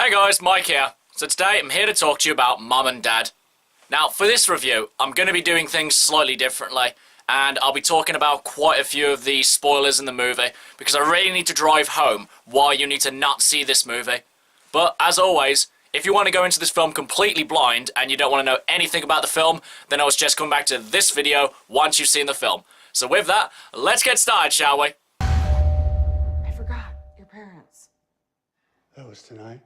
Hey guys, Mike here. So today I'm here to talk to you about Mum and Dad. Now for this review, I'm going to be doing things slightly differently, and I'll be talking about quite a few of the spoilers in the movie, because I really need to drive home why you need to not see this movie. But as always, if you want to go into this film completely blind and you don't want to know anything about the film, then I would suggest coming back to this video once you've seen the film. So with that, let's get started, shall we? I forgot your parents. That was tonight.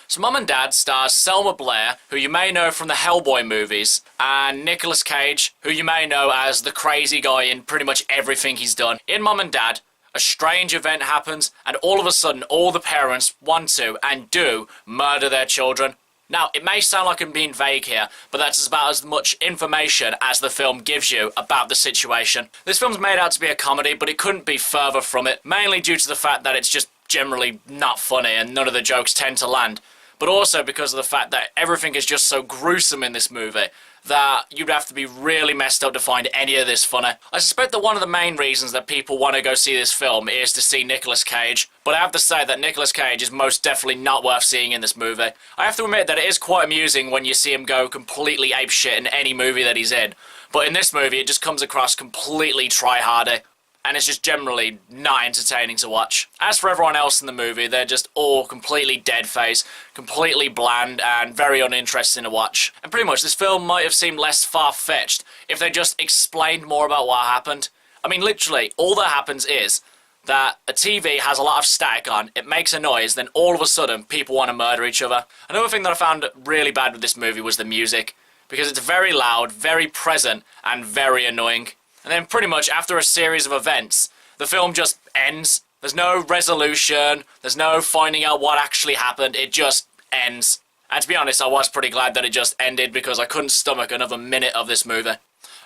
So Mum and Dad stars Selma Blair, who you may know from the Hellboy movies, and Nicolas Cage, who you may know as the crazy guy in pretty much everything he's done. In Mum and Dad, a strange event happens, and all of a sudden all the parents want to, and do, murder their children. Now, it may sound like I'm being vague here, but that's about as much information as the film gives you about the situation. This film's made out to be a comedy, but it couldn't be further from it, mainly due to the fact that it's just generally not funny and none of the jokes tend to land. But also because of the fact that everything is just so gruesome in this movie that you'd have to be really messed up to find any of this funny. I suspect that one of the main reasons that people want to go see this film is to see Nicolas Cage, but I have to say that Nicolas Cage is most definitely not worth seeing in this movie. I have to admit that it is quite amusing when you see him go completely apeshit in any movie that he's in, but in this movie it just comes across completely try-hardy, and it's just generally not entertaining to watch. As for everyone else in the movie, they're just all completely dead-faced, completely bland, and very uninteresting to watch. And pretty much this film might have seemed less far-fetched if they just explained more about what happened. I mean, literally, all that happens is that a TV has a lot of static on, it makes a noise, then all of a sudden people want to murder each other. Another thing that I found really bad with this movie was the music, because it's very loud, very present, and very annoying. And then pretty much after a series of events, the film just ends. There's no resolution, there's no finding out what actually happened, it just ends. And to be honest, I was pretty glad that it just ended because I couldn't stomach another minute of this movie.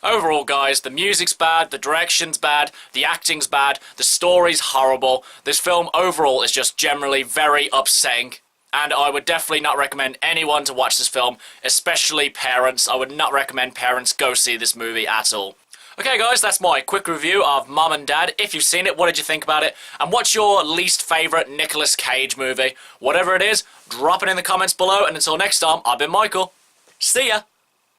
Overall, guys, the music's bad, the direction's bad, the acting's bad, the story's horrible. This film overall is just generally very upsetting. And I would definitely not recommend anyone to watch this film, especially parents. I would not recommend parents go see this movie at all. Okay guys, that's my quick review of Mum and Dad. If you've seen it, what did you think about it? And what's your least favourite Nicolas Cage movie? Whatever it is, drop it in the comments below, and until next time, I've been Michael. See ya!